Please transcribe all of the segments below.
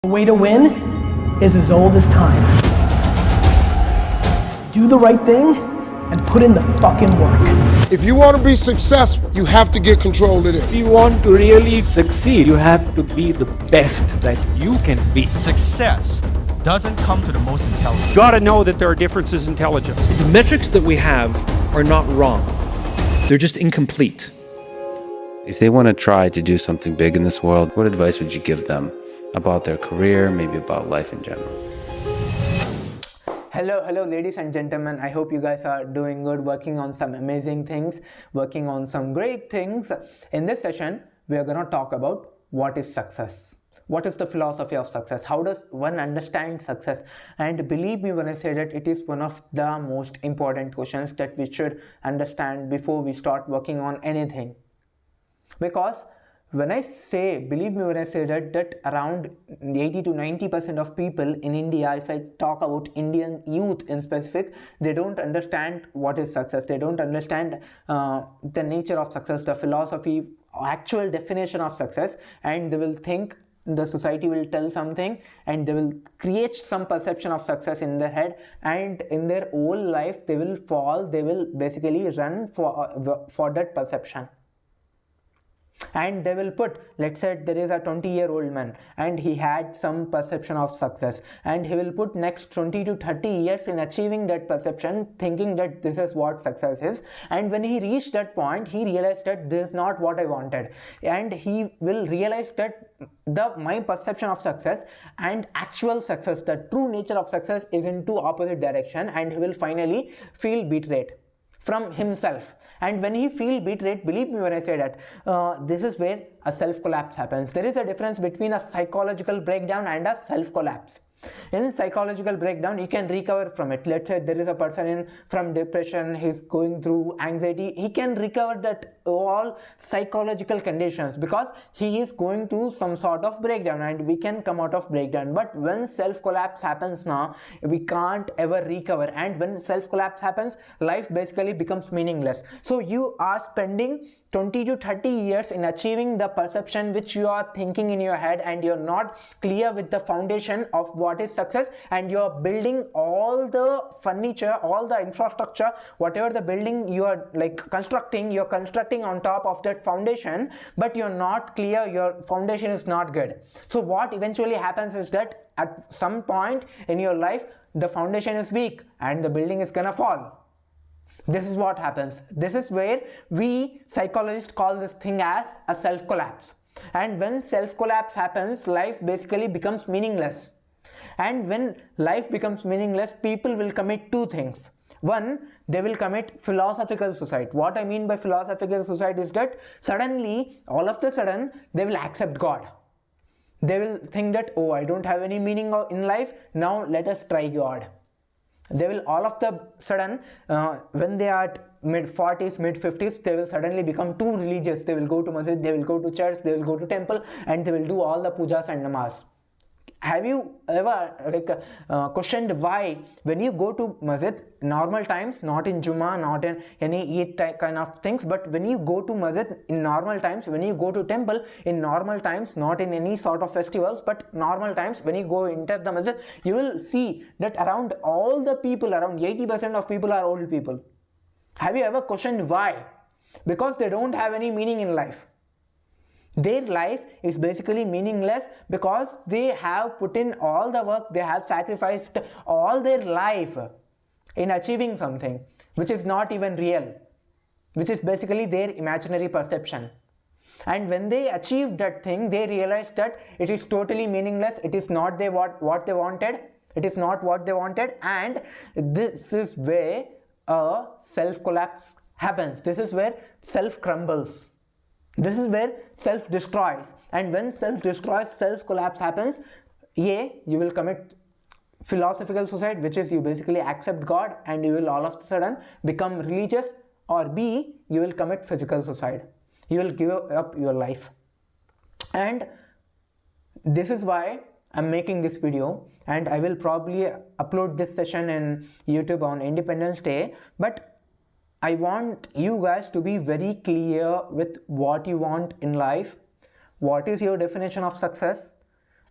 The way to win is as old as time. Do the right thing and put in the fucking work. If you want to be successful, you have to get control of this. If you want to really succeed, you have to be the best that you can be. Success doesn't come to the most intelligent. You gotta know that there are differences in intelligence. The metrics that we have are not wrong. They're just incomplete. If they want to try to do something big in this world, what advice would you give them about their career, maybe about life in general? Hello ladies and gentlemen, I hope you guys are doing good, working on some amazing things, working on some great things. In this session, we are going to talk about what is success. What is the philosophy of success? How does one understand success? And believe me when I say that it is one of the most important questions that we should understand before we start working on anything. Because when I say, believe me when I say that around 80 to 90% of people in India, if I talk about Indian youth in specific, they don't understand what is success. They don't understand the nature of success, the philosophy, actual definition of success, and they will think the society will tell something and they will create some perception of success in their head, and in their whole life they will fall, they will basically run for that perception. And they will put, let's say there is a 20-year-old man and he had some perception of success, and he will put next 20 to 30 years in achieving that perception, thinking that this is what success is. And when he reached that point, he realized that this is not what I wanted, and he will realize that my perception of success and actual success, the true nature of success, is in two opposite direction, and he will finally feel betrayed from himself. And when he feel betrayed, believe me when I say that, this is where a self-collapse happens. There is a difference between a psychological breakdown and a self-collapse. In psychological breakdown, you can recover from it. Let's say there is a person from depression, he's going through anxiety, he can recover that all psychological conditions because he is going to some sort of breakdown, and we can come out of breakdown. But when self-collapse happens now, we can't ever recover, and when self-collapse happens, life basically becomes meaningless. So you are spending 20 to 30 years in achieving the perception which you are thinking in your head, and you're not clear with the foundation of what is success, and you're building all the furniture, all the infrastructure, whatever the building you are constructing, you're constructing on top of that foundation, but you're not clear, your foundation is not good. So what eventually happens is that at some point in your life, the foundation is weak and the building is gonna fall. This is what happens. This is where we psychologists call this thing as a self-collapse. And when self-collapse happens, life basically becomes meaningless. And when life becomes meaningless, people will commit two things. One, they will commit philosophical suicide. What I mean by philosophical suicide is that suddenly, all of a sudden, they will accept God. They will think that, oh, I don't have any meaning in life, now let us try God. They will all of the sudden, when they are at mid-40s, mid-50s, they will suddenly become too religious. They will go to masjid, they will go to church, they will go to temple, and they will do all the pujas and namaz. Have you ever questioned why when you go to masjid, normal times, not in Jummah, not in any Eid kind of things, but when you go to masjid in normal times, when you go to temple in normal times, not in any sort of festivals, but normal times, when you go enter the masjid, you will see that around all the people, around 80% of people are old people. Have you ever questioned why? Because they don't have any meaning in life. Their life is basically meaningless because they have put in all the work, they have sacrificed all their life in achieving something which is not even real, which is basically their imaginary perception. And when they achieve that thing, they realize that it is totally meaningless, it is not what they wanted, it is not what they wanted, and this is where a self-collapse happens. This is where self crumbles. This is where self destroys, and when self destroys, self collapse happens. A, you will commit philosophical suicide, which is you basically accept God and you will all of a sudden become religious, or B, you will commit physical suicide. You will give up your life. And this is why I'm making this video, and I will probably upload this session in YouTube on Independence Day, but I want you guys to be very clear with what you want in life, what is your definition of success,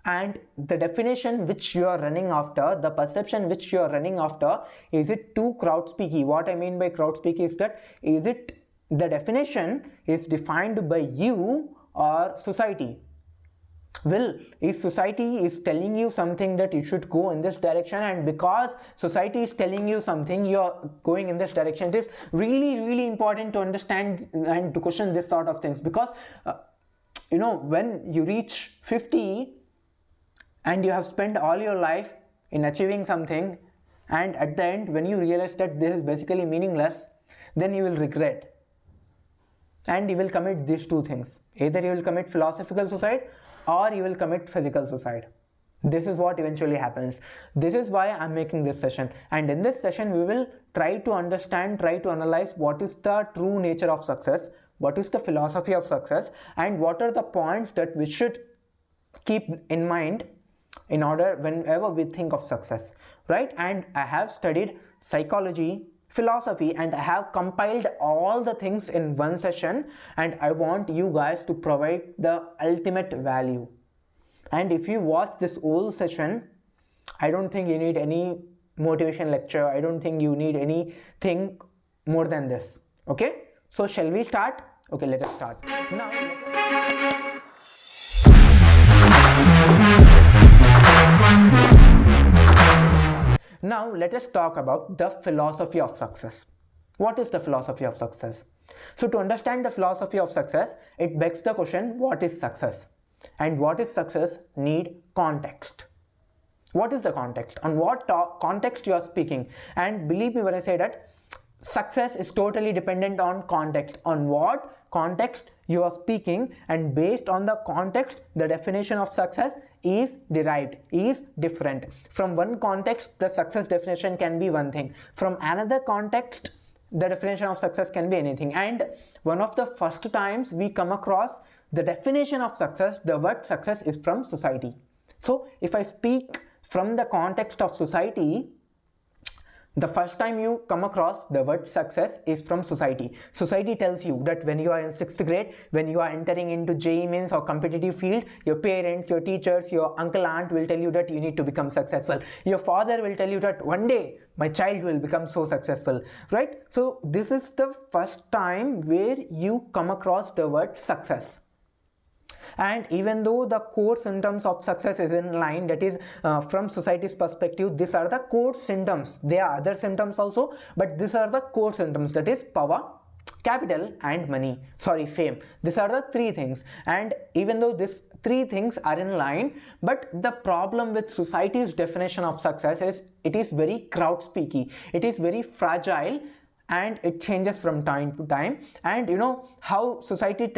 and the definition which you are running after, the perception which you are running after, is it too crowd speaky? What I mean by crowd speaky is that, is it the definition is defined by you or society? If society is telling you something that you should go in this direction, and because society is telling you something, you're going in this direction. It is really important to understand and to question this sort of things, because when you reach 50 and you have spent all your life in achieving something, and at the end when you realize that this is basically meaningless, then you will regret and you will commit these two things. Either you will commit philosophical suicide or you will commit physical suicide. This is what eventually happens. This is why I'm making this session, and in this session we will try to understand, try to analyze what is the true nature of success, what is the philosophy of success, and what are the points that we should keep in mind in order whenever we think of success, right? And I have studied psychology, philosophy, and I have compiled all the things in one session, and I want you guys to provide the ultimate value. And if you watch this whole session, I don't think you need any motivation lecture. I don't think you need anything more than this. Okay, so shall we start? Okay, let us start now. Let us talk about the philosophy of success. What is the philosophy of success? So to understand the philosophy of success, it begs the question, what is success? And what is success need context. What is the context? On what context you are speaking? And believe me when I say that success is totally dependent on context. On what context you are speaking, and based on the context, the definition of success is derived, is different. From one context, the success definition can be one thing. From another context, the definition of success can be anything. And one of the first times we come across the definition of success, the word success is from society. So if I speak from the context of society, the first time you come across the word success is from society. Society tells you that when you are in 6th grade, when you are entering into JEE Mains or competitive field, your parents, your teachers, your uncle, aunt will tell you that you need to become successful. Your father will tell you that one day my child will become so successful, right? So this is the first time where you come across the word success. And even though the core symptoms of success is in line, that is from society's perspective, these are the core symptoms. There are other symptoms also, but these are the core symptoms, that is power, capital, and money. Fame. These are the three things. And even though these three things are in line, but the problem with society's definition of success is it is very crowd speaky. It is very fragile, and it changes from time to time. And you know how society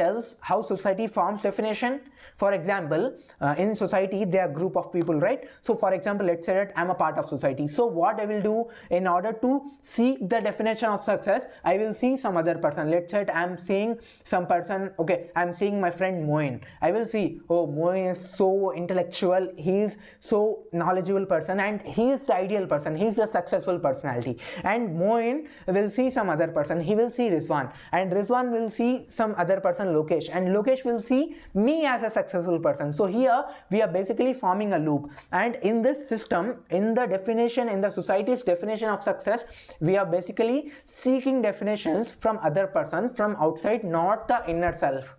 forms definition. For example, in society there are group of people, right? So for example, let's say that I'm a part of society. So what I will do in order to see the definition of success, I will see some other person. Let's say that I'm seeing some person, okay, I'm seeing my friend Moin. I will see, oh, Moin is so intellectual, he is so knowledgeable person, and he is the ideal person, he is the successful personality. And Moin will see some other person, he will see Rizwan, and Rizwan will see some other person, Lokesh, and Lokesh will see me as a successful person. So here we are basically forming a loop, and in this system, in the definition, in the society's definition of success, we are basically seeking definitions from other person, from outside, not the inner self.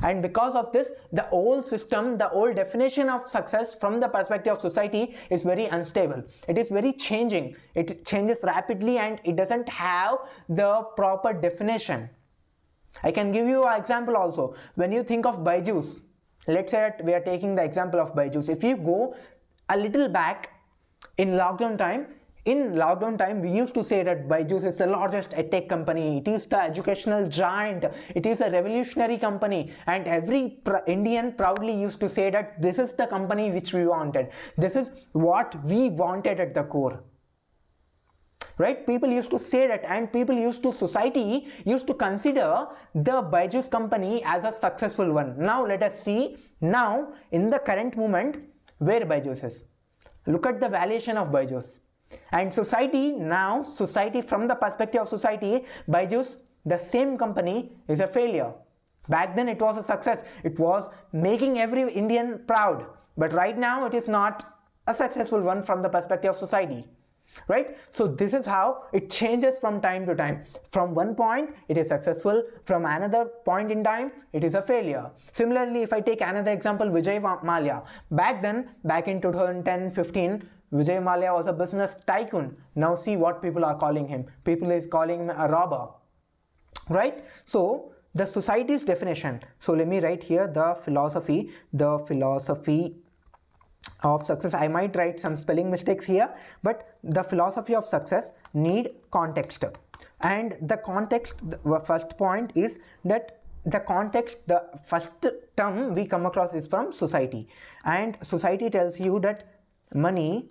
And because of this, the old system, the old definition of success from the perspective of society is very unstable. It is very changing. It changes rapidly, and it doesn't have the proper definition. I can give you an example also. When you think of Byju's, let's say that we are taking the example of Byju's. If you go a little back in lockdown time, we used to say that Byju's is the largest edtech company. It is the educational giant. It is a revolutionary company. And every Indian proudly used to say that this is the company which we wanted. This is what we wanted at the core. Right? People used to say that, and society used to consider the Byju's company as a successful one. Now let us see, now in the current moment, where Byju's is. Look at the valuation of Byju's. And society, from the perspective of society, Byju's, the same company, is a failure. Back then it was a success. It was making every Indian proud. but right now it is not a successful one from the perspective of society, right? So this is how it changes from time to time. From one point it is successful, from another point in time it is a failure. Similarly, if I take another example, Vijay Mallya, back in 2010-15, Vijay Mallya was a business tycoon. Now see what people are calling him. People is calling him a robber, right? So the society's definition. So let me write here the philosophy of success. I might write some spelling mistakes here, but the philosophy of success need context. And the context, the first point is that the context, the first term we come across is from society. And society tells you that money,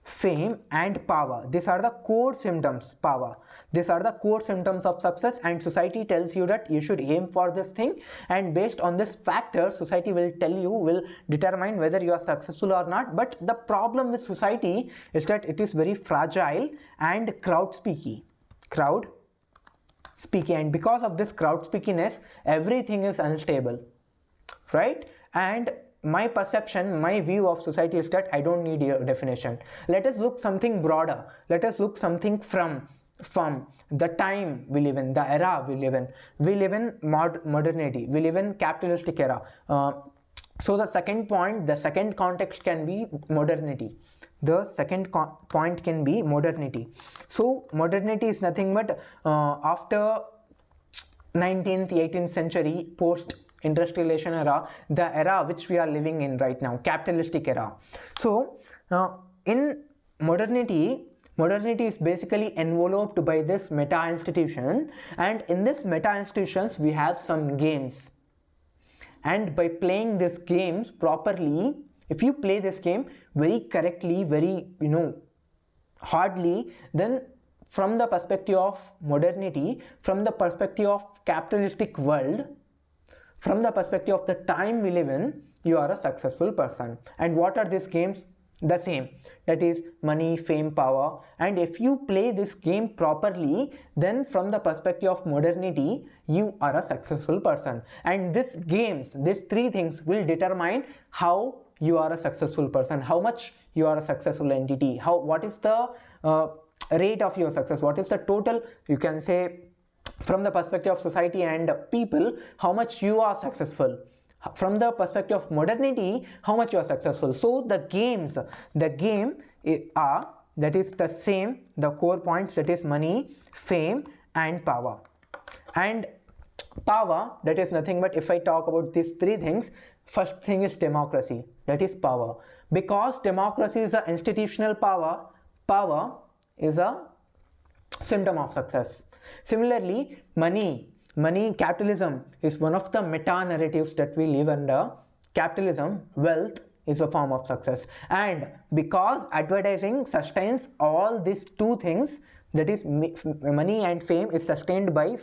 fame and power, these are the core symptoms. These are the core symptoms of success, and society tells you that you should aim for this thing, and based on this factor society will determine whether you are successful or not. But the problem with society is that it is very fragile and crowd speaky, and because of this crowd speakiness everything is unstable, right? And my perception, my view of society is that I don't need your definition. Let us look something broader. Let us look something from the time we live in, the era we live in. We live in modernity. We live in capitalistic era. So the second point, the second context can be modernity. The second point can be modernity. So modernity is nothing but after 19th, 18th century, post-industrialization era, the era which we are living in right now, capitalistic era. So in modernity is basically enveloped by this meta institution, and in this meta institutions we have some games, and by playing these games properly, if you play this game very correctly, very hardly, then from the perspective of modernity, from the perspective of capitalistic world, from the perspective of the time we live in, you are a successful person. And what are these games? The same, that is money, fame, power. And if you play this game properly, then from the perspective of modernity, you are a successful person. And these games, these three things will determine how you are a successful person, how much you are a successful entity, what is the rate of your success, what is the total, you can say, from the perspective of society and people, how much you are successful. From the perspective of modernity, how much you are successful. So the game are, that is the same, the core points, that is money, fame and power. And power, that is nothing but, if I talk about these three things, first thing is democracy, that is power. Because democracy is an institutional power, power is a symptom of success. Similarly, money, capitalism is one of the meta narratives that we live under. Capitalism, wealth is a form of success. And because advertising sustains all these two things, that is money and fame is sustained by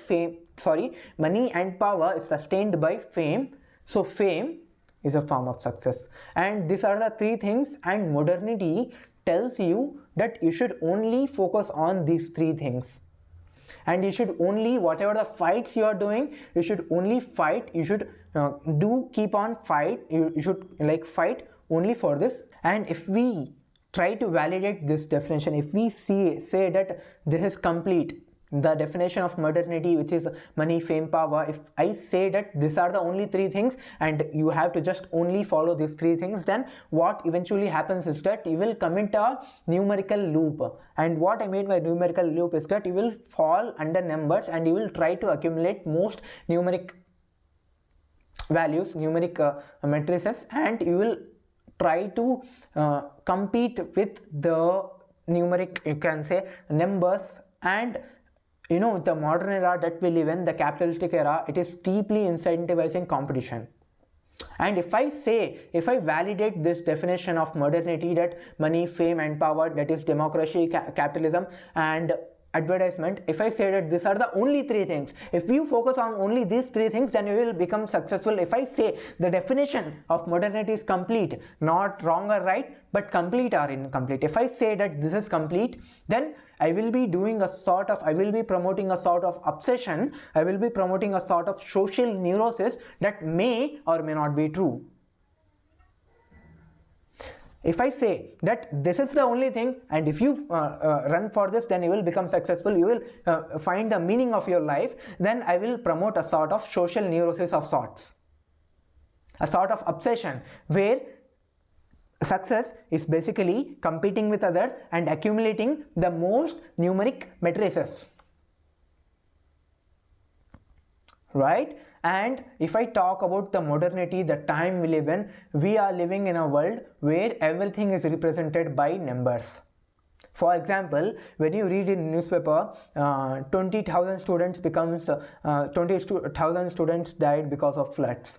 money and power is sustained by fame. So fame is a form of success. And these are the three things, and modernity tells you that you should only focus on these three things. And you should only, whatever the fights you are doing, you should only fight, you should keep on fight, you should fight only for this. And if we try to validate this definition, if we say that this is complete, the definition of modernity, which is money, fame, power, if I say that these are the only three things and you have to just only follow these three things, then what eventually happens is that you will commit a numerical loop. And what I mean by numerical loop is that you will fall under numbers and you will try to accumulate most numeric values, numeric matrices, and you will try to compete with the numeric, you can say, numbers. And the modern era that we live in, the capitalistic era, it is deeply incentivizing competition. And if I validate this definition of modernity, that money, fame and power, that is democracy, capitalism and advertisement, if I say that these are the only three things, if you focus on only these three things, then you will become successful. If I say the definition of modernity is complete, not wrong or right, but complete or incomplete, if I say that this is complete, then I will be promoting a sort of obsession, I will be promoting a sort of social neurosis that may or may not be true. if I say that this is the only thing, and if you run for this, then you will become successful, you will find the meaning of your life, then I will promote a sort of social neurosis of sorts, a sort of obsession where success is basically competing with others and accumulating the most numeric matrices, right? And if I talk about the modernity, the time we live in, we are living in a world where everything is represented by numbers. For example, when you read in newspaper, 20,000 students becomes 20,000 students died because of floods.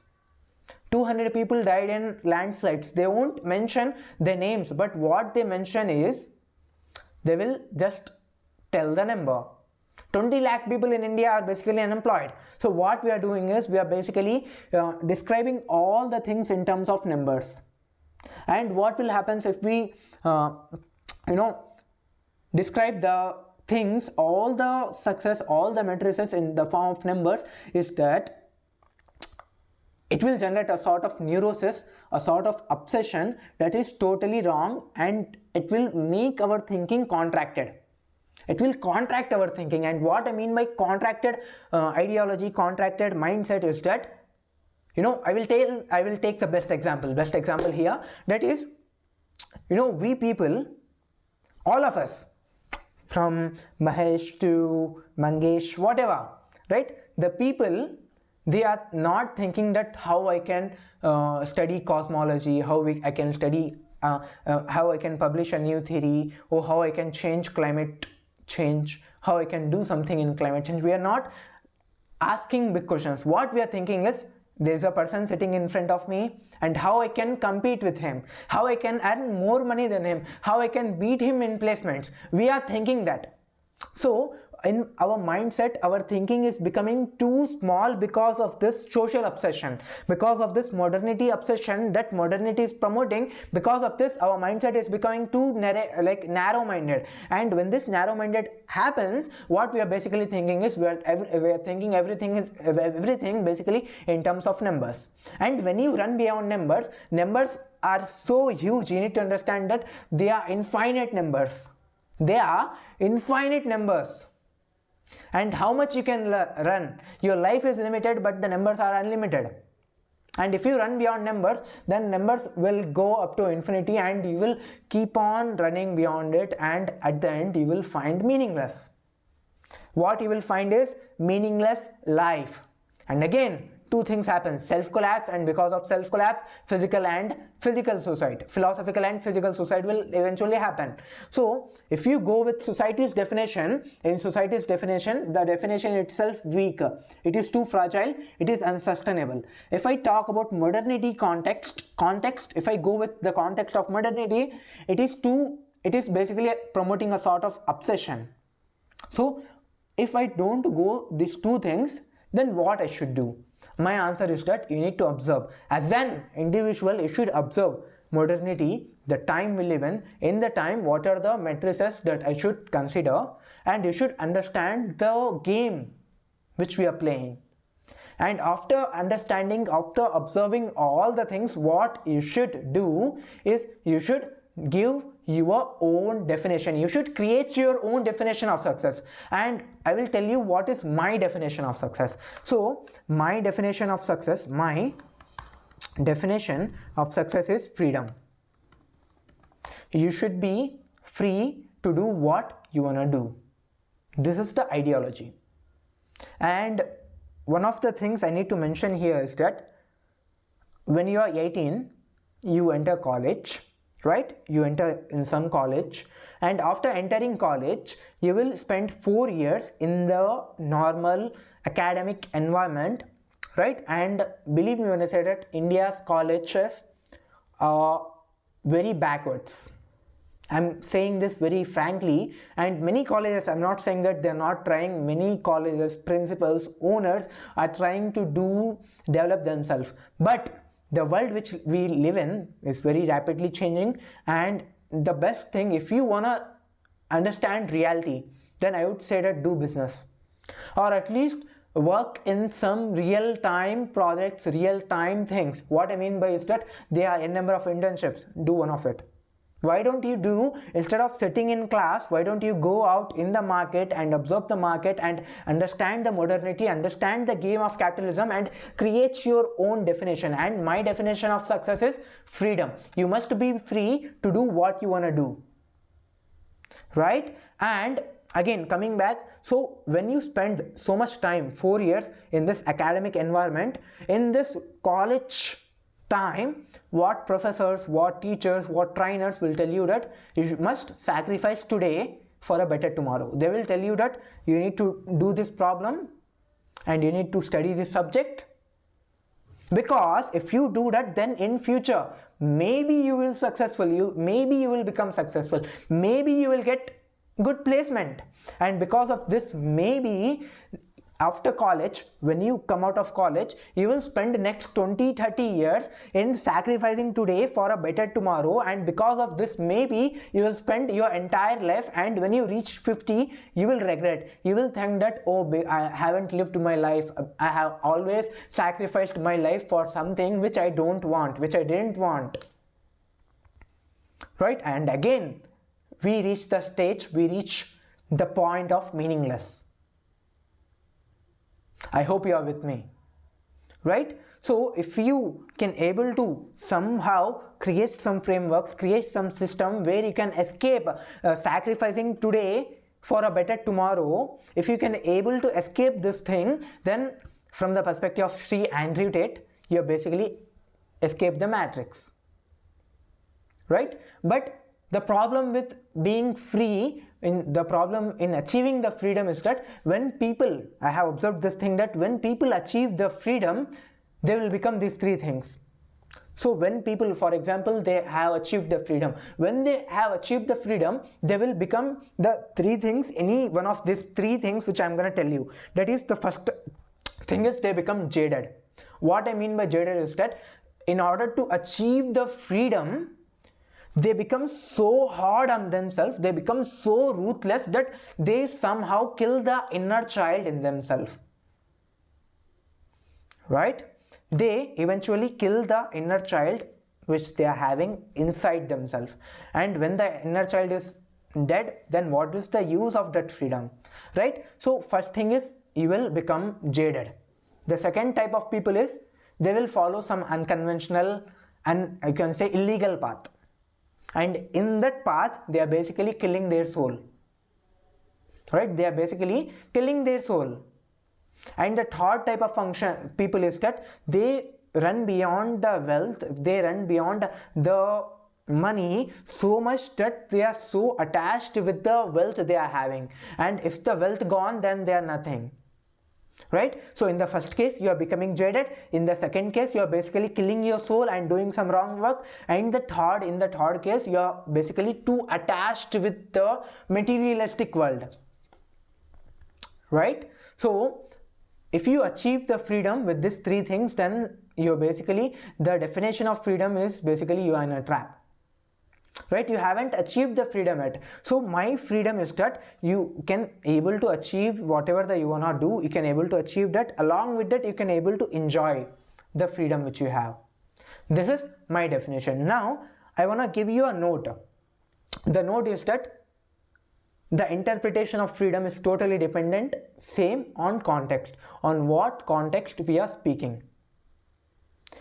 200 people died in landslides. They won't mention their names, but what they mention is, they will just tell the number. 20 lakh people in India are basically unemployed. So what we are doing is, we are basically describing all the things in terms of numbers. And what will happen if we describe the things, all the success, all the matrices in the form of numbers, is that it will generate a sort of neurosis, a sort of obsession that is totally wrong, and it will make our thinking contracted. It will contract our thinking. And what I mean by contracted ideology, contracted mindset is that, I will take the best example here. That is, we people, all of us, from Mahesh to Mangesh, whatever, right? The people, they are not thinking that how I can study cosmology, I can study, how I can publish a new theory, or how I can change climate change, how I can do something in climate change. We are not asking big questions. What we are thinking is, there is a person sitting in front of me, and how I can compete with him, how I can earn more money than him, how I can beat him in placements. We are thinking that. So in our mindset, our thinking is becoming too small because of this social obsession, because of this modernity obsession that modernity is promoting. Because of this, our mindset is becoming too narrow-minded. And when this narrow-minded happens, what we are basically thinking is, we are thinking everything basically in terms of numbers. And when you run beyond numbers, numbers are so huge. You need to understand that they are infinite numbers. They are infinite numbers. And how much you can run? Your life is limited, but the numbers are unlimited. And if you run beyond numbers, then numbers will go up to infinity, and you will keep on running beyond it, and at the end you will find meaningless. What you will find is meaningless life. And again, two things happen: self-collapse, and because of self-collapse, physical and physical suicide, philosophical and physical suicide will eventually happen. So if you go with society's definition, in society's definition, the definition itself weak, it is too fragile, it is unsustainable. If I talk about modernity context, if I go with the context of modernity, it is basically promoting a sort of obsession. So if I don't go these two things, then what I should do? My answer is that you need to observe. As an individual, you should observe modernity, the time we live in the time, what are the matrices that I should consider, and you should understand the game which we are playing. And after understanding, after observing all the things, what you should do is, you should give your own definition. You should create your own definition of success, and I will tell you what is my definition of success. So my definition of success is freedom. You should be free to do what you want to do. This is the ideology. And one of the things I need to mention here is that when you are 18, you enter college, right? You enter in some college, and after entering college, you will spend 4 years in the normal academic environment, right? And believe me when I say that India's colleges are very backwards. I'm saying this very frankly, and many colleges, I'm not saying that they're not trying, many colleges, principals, owners are trying to develop themselves, but the world which we live in is very rapidly changing. And the best thing, if you want to understand reality, then I would say that do business, or at least work in some real-time projects, real-time things. What I mean by is that there are a number of internships, do one of it. Why don't you do, instead of sitting in class, why don't you go out in the market and observe the market and understand the modernity, understand the game of capitalism, and create your own definition? And my definition of success is freedom. You must be free to do what you want to do, right? And again, coming back, so when you spend so much time, 4 years in this academic environment, in this college time, what professors, what teachers, what trainers will tell you that you must sacrifice today for a better tomorrow. They will tell you that you need to do this problem and you need to study this subject, because if you do that, then in future maybe you will successful, maybe you will become successful, maybe you will get good placement. And because of this maybe, after college, when you come out of college, you will spend next 20-30 years in sacrificing today for a better tomorrow. And because of this maybe, you will spend your entire life, and when you reach 50, you will regret. You will think that, oh, I haven't lived my life, I have always sacrificed my life for something which I don't want, which I didn't want, right? And again, we reach the stage, we reach the point of meaningless. I hope you are with me, right? So if you can able to somehow create some frameworks, create some system where you can escape sacrificing today for a better tomorrow, if you can able to escape this thing, then from the perspective of Sri Andrew Tate, you basically escape the matrix, right? But the problem with being free, the problem in achieving the freedom is that when people, I have observed this thing, that when people achieve the freedom, they will become these three things. So when people, for example, they have achieved the freedom, when they have achieved the freedom, they will become the three things, any one of these three things which I am going to tell you. That is, the first thing is they become jaded. What I mean by jaded is that in order to achieve the freedom, they become so hard on themselves, they become so ruthless that they somehow kill the inner child in themselves, right? They eventually kill the inner child which they are having inside themselves. And when the inner child is dead, then what is the use of that freedom, right? So first thing is you will become jaded. The second type of people is they will follow some unconventional and I can say illegal path. And in that path, they are basically killing their soul, right? They are basically killing their soul. And the third type of people is that they run beyond the wealth, they run beyond the money so much that they are so attached with the wealth they are having. And if the wealth gone, then they are nothing, right? So in the first case, you are becoming jaded. In the second case, you are basically killing your soul and doing some wrong work. And in the third case, you are basically too attached with the materialistic world, right? So if you achieve the freedom with these three things, then you're basically, the definition of freedom is basically you are in a trap, right? You haven't achieved the freedom yet. So my freedom is that you can able to achieve whatever that you wanna do, you can able to achieve that. Along with that, you can able to enjoy the freedom which you have. This is my definition. Now I wanna give you a note. The note is that the interpretation of freedom is totally dependent, same on context, on what context we are speaking.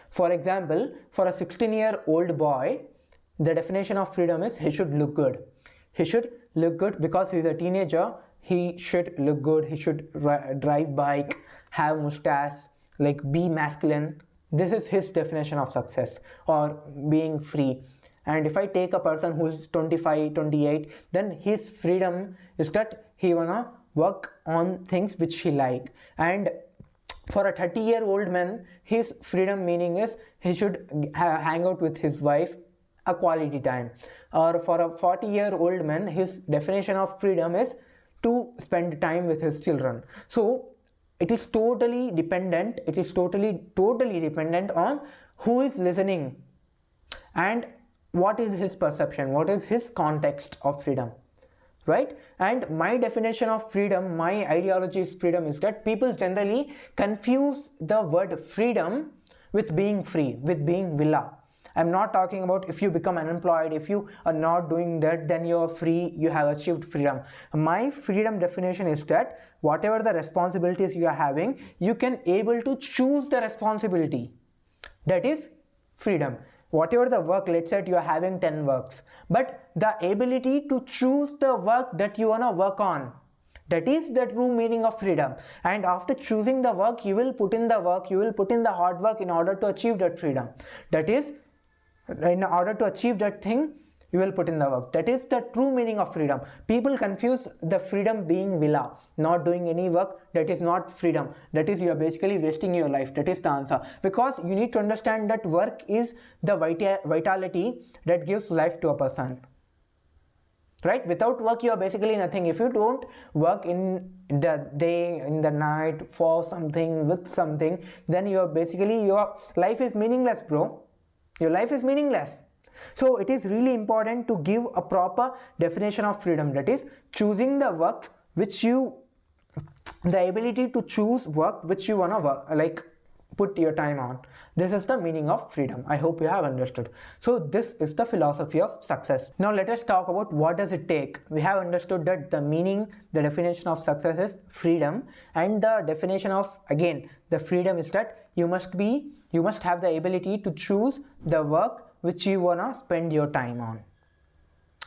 For example, for a 16-year-old boy, the definition of freedom is he should look good. He should look good because he's a teenager. He should look good. He should drive bike, have mustache, like be masculine. This is his definition of success or being free. And if I take a person who's 25, 28, then his freedom is that he wanna work on things which he like. And for a 30-year-old man, his freedom meaning is he should hang out with his wife, a quality time. Or for a 40-year-old man, his definition of freedom is to spend time with his children. So it is totally dependent, it is totally dependent on who is listening and what is his perception, what is his context of freedom, right? And my definition of freedom, my ideology is freedom is that people generally confuse the word freedom with being free, with being villa. I'm not talking about if you become unemployed, if you are not doing that, then you're free, you have achieved freedom. My freedom definition is that whatever the responsibilities you are having, you can able to choose the responsibility. That is freedom. Whatever the work, let's say you are having 10 works, but the ability to choose the work that you want to work on, that is the true meaning of freedom. And after choosing the work, you will put in the work, you will put in the hard work in order to achieve that freedom. That is, in order to achieve that thing, you will put in the work. That is the true meaning of freedom. People confuse the freedom being villa, not doing any work. That is not freedom. That is, you are basically wasting your life. That is the answer. Because you need to understand that work is the vitality that gives life to a person. Right? Without work, you are basically nothing. If you don't work in the day, in the night, for something, with something, then you are basically, your life is meaningless, bro. Your life is meaningless. So it is really important to give a proper definition of freedom. That is, choosing the work which you, the ability to choose work which you wanna work, like put your time on. This is the meaning of freedom. I hope you have understood. So this is the philosophy of success. Now let us talk about what does it take. We have understood that the meaning, the definition of success is freedom, and the definition of, again, the freedom is that you must have the ability to choose the work which you wanna spend your time on,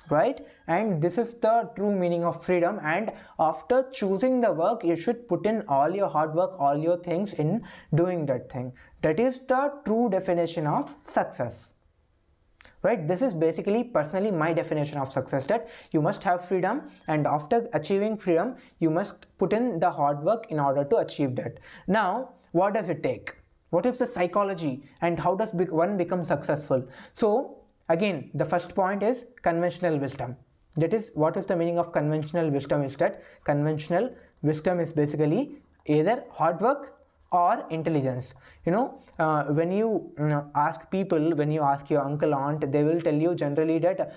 right? And this is the true meaning of freedom. And after choosing the work, you should put in all your hard work, all your things in doing that thing. That is the true definition of success, right? This is basically personally my definition of success, that you must have freedom, and after achieving freedom, you must put in the hard work in order to achieve that. Now, what does it take? What is the psychology, and how does one become successful? So again, the first point is conventional wisdom. That is, what is the meaning of conventional wisdom is that conventional wisdom is basically either hard work or intelligence. You know, when you ask people, when you ask your uncle, aunt, they will tell you generally that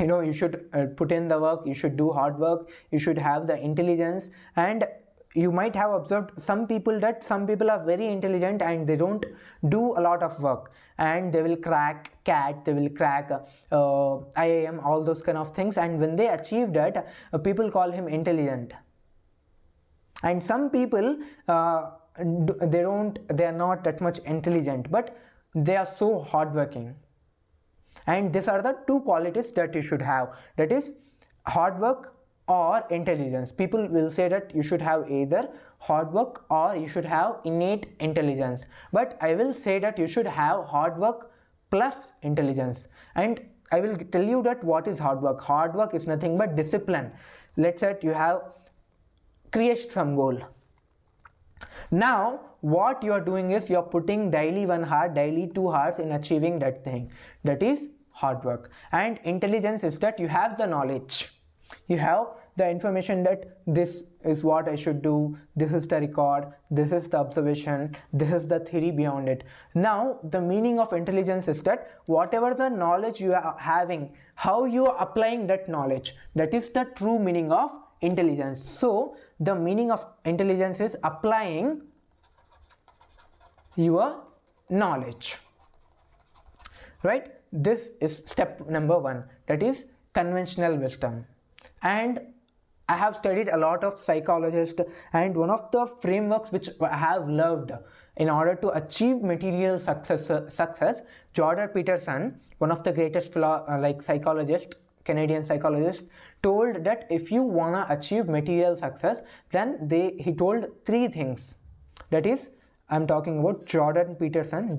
you know, you should put in the work, you should do hard work, you should have the intelligence. And you might have observed some people that some people are very intelligent and they don't do a lot of work, and they will crack CAT, they will crack IIM, all those kind of things, and when they achieve that, people call him intelligent. And some people they are not that much intelligent, but they are so hardworking. And these are the two qualities that you should have, that is hard work or intelligence. People will say that you should have either hard work or you should have innate intelligence, but I will say that you should have hard work plus intelligence. And I will tell you that what is hard work. Hard work is nothing but discipline. Let's say you have created some goal. Now what you are doing is you are putting daily 1 hour, daily 2 hours in achieving that thing. That is hard work. And intelligence is that you have the knowledge, you have the information that this is what I should do, this is the record, this is the observation, this is the theory behind it. Now the meaning of intelligence is that whatever the knowledge you are having, how you are applying that knowledge, that is the true meaning of intelligence. So the meaning of intelligence is applying your knowledge, right? This is step number 1, that is conventional wisdom. And I have studied a lot of psychologists, and one of the frameworks which I have loved in order to achieve material success, Jordan Peterson, one of the greatest psychologists, Canadian psychologist, told that if you wanna achieve material success, then he told 3 things. That is, I'm talking about Jordan Peterson,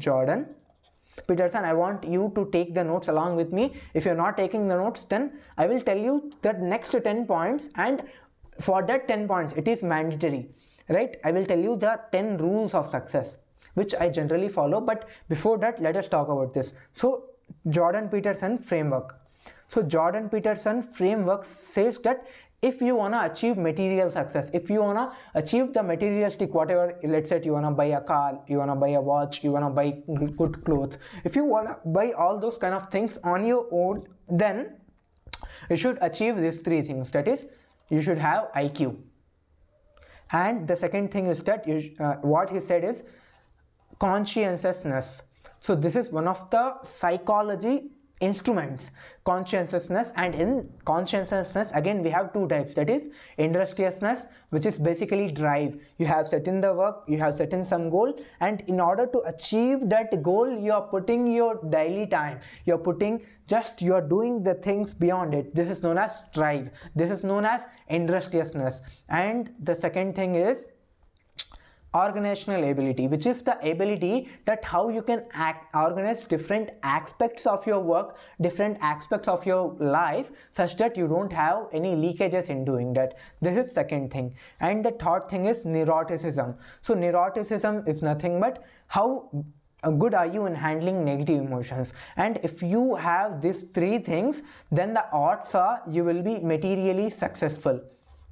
I want you to take the notes along with me. If you're not taking the notes, then I will tell you the next 10 points, and for that 10 points, it is mandatory, right? I will tell you the 10 rules of success, which I generally follow. But before that, let us talk about this. So Jordan Peterson framework. So Jordan Peterson framework says that if you want to achieve material success, if you want to achieve the materialistic whatever, let's say you want to buy a car, you want to buy a watch, you want to buy good clothes, if you want to buy all those kind of things on your own, then you should achieve these 3 things. That is, you should have IQ. And the second thing is that what he said is conscientiousness. So this is one of the psychology instruments, conscientiousness. And in conscientiousness again we have two types, that is industriousness, which is basically drive. You have set in the work, you have set in some goal, and in order to achieve that goal you are putting your daily time, you are doing the things beyond it. This is known as drive, this is known as industriousness. And the second thing is organizational ability, which is the ability that how you can organize different aspects of your work, different aspects of your life, such that you don't have any leakages in doing that. This is second thing. And the third thing is neuroticism. So neuroticism is nothing but how good are you in handling negative emotions. And if you have these three things, then the odds are you will be materially successful.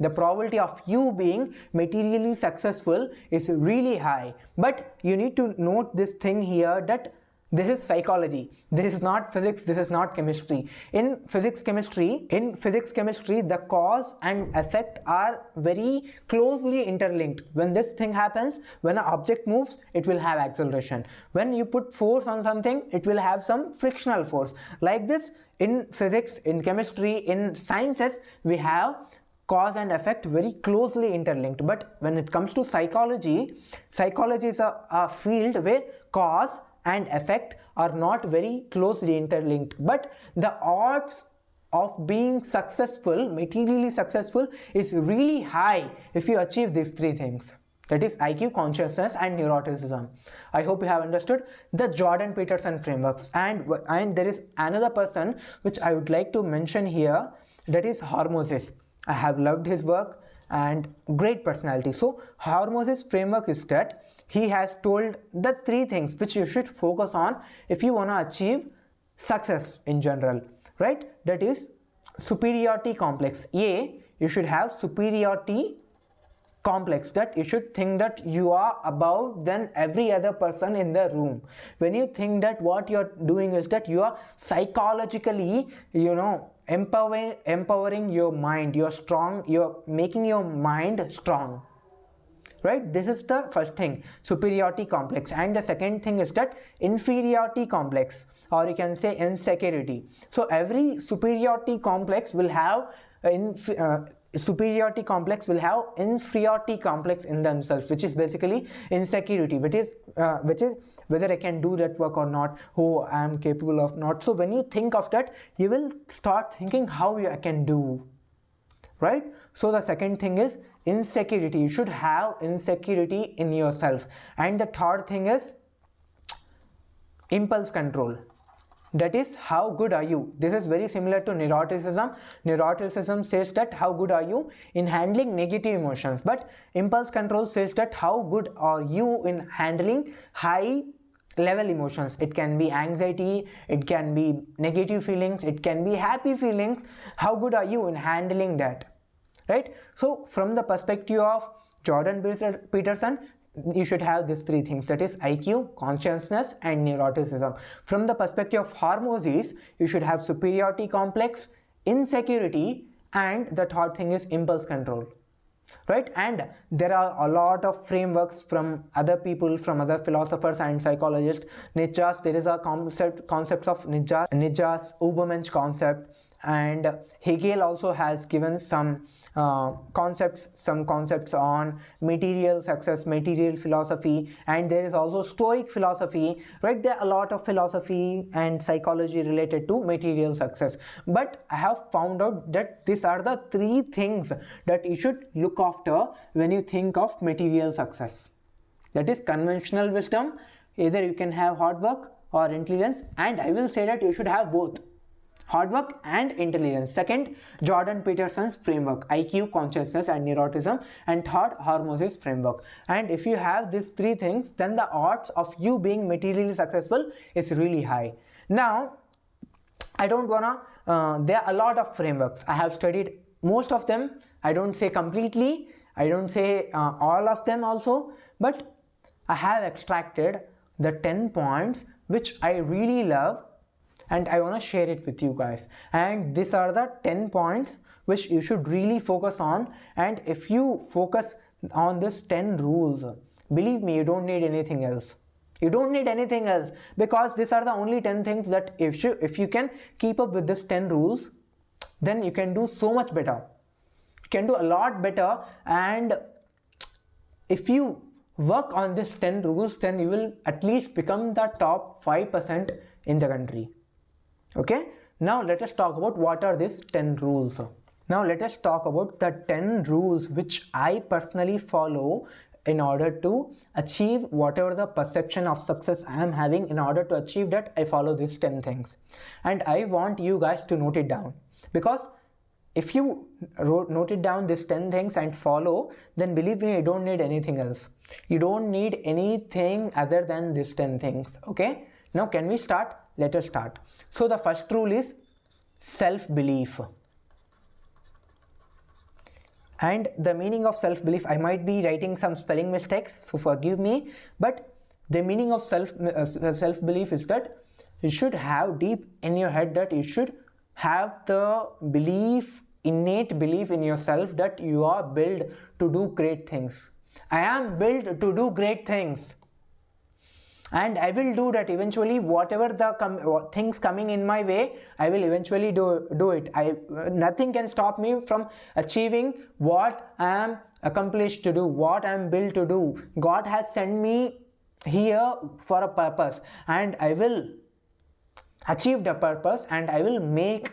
The probability of you being materially successful is really high. But you need to note this thing here, that this is psychology, this is not physics, this is not chemistry. In physics chemistry, the cause and effect are very closely interlinked. When this thing happens, when an object moves, it will have acceleration. When you put force on something, it will have some frictional force. Like this, in physics, in chemistry, in sciences, we have cause and effect very closely interlinked. But when it comes to psychology is a field where cause and effect are not very closely interlinked. But the odds of being successful, materially successful, is really high if you achieve these three things. That is IQ, consciousness and neuroticism. I hope you have understood the Jordan Peterson frameworks. And there is another person which I would like to mention here, that is Hormozi. I have loved his work and great personality. So Hormozi's framework is that he has told the three things which you should focus on if you want to achieve success in general, right? That is superiority complex. You should have superiority complex, that you should think that you are above than every other person in the room. When you think that what you're doing is that you are psychologically, empowering your mind, you're making your mind strong, right? This is the first thing, superiority complex. And the second thing is that inferiority complex, or you can say insecurity. So every superiority complex will have inferiority complex in themselves, which is basically insecurity, which is whether I can do that work or not, who I am capable of not. So when you think of that, you will start thinking how I can do, right? So the second thing is insecurity. You should have insecurity in yourself. And the third thing is impulse control. That is, how good are you? This is very similar to neuroticism. Neuroticism says that how good are you in handling negative emotions, but impulse control says that how good are you in handling high level emotions. It can be anxiety, it can be negative feelings, it can be happy feelings. How good are you in handling that, right? So from the perspective of Jordan Peterson, you should have these three things, that is IQ, consciousness and neuroticism. From the perspective of Hormozi, you should have superiority complex, insecurity, and the third thing is impulse control, right? And there are a lot of frameworks from other people, from other philosophers and psychologists. Nietzsche's, there is a concept of Nietzsche's Übermensch concept, and Hegel also has given some concepts on material success, material philosophy, and there is also Stoic philosophy, right? There are a lot of philosophy and psychology related to material success. But I have found out that these are the three things that you should look after when you think of material success. That is conventional wisdom. Either you can have hard work or intelligence, and I will say that you should have both, hard work and intelligence. Second, Jordan Peterson's framework, IQ, consciousness and neuroticism. And third, Hormozi's framework. And if you have these three things, then the odds of you being materially successful is really high. Now, I don't wanna, there are a lot of frameworks. I have studied most of them. I don't say completely, I don't say all of them also, but I have extracted the 10 points which I really love, and I want to share it with you guys. And these are the 10 points which you should really focus on. And if you focus on this 10 rules, believe me, you don't need anything else. You don't need anything else, because these are the only 10 things that if you can keep up with these 10 rules, then you can do so much better. You can do a lot better, and if you work on these 10 rules, then you will at least become the top 5% in the country. Okay, now let us talk about what are these 10 rules. Now let us talk about the 10 rules which I personally follow in order to achieve whatever the perception of success I am having. In order to achieve that, I follow these 10 things, and I want you guys to note it down, because if you noted down these 10 things and follow, then believe me, you don't need anything else. You don't need anything other than these 10 things. Okay, now can we start? Let us start. So the first rule is self-belief. And the meaning of self-belief, I might be writing some spelling mistakes, so forgive me, but the meaning of self-belief is that you should have deep in your head that you should have the belief, innate belief in yourself that you are built to do great things. I am built to do great things, and I will do that eventually. Whatever the things coming in my way, I will eventually do it. Nothing can stop me from achieving what I am accomplished to do, what I am built to do. God has sent me here for a purpose, and I will achieve the purpose, and I will make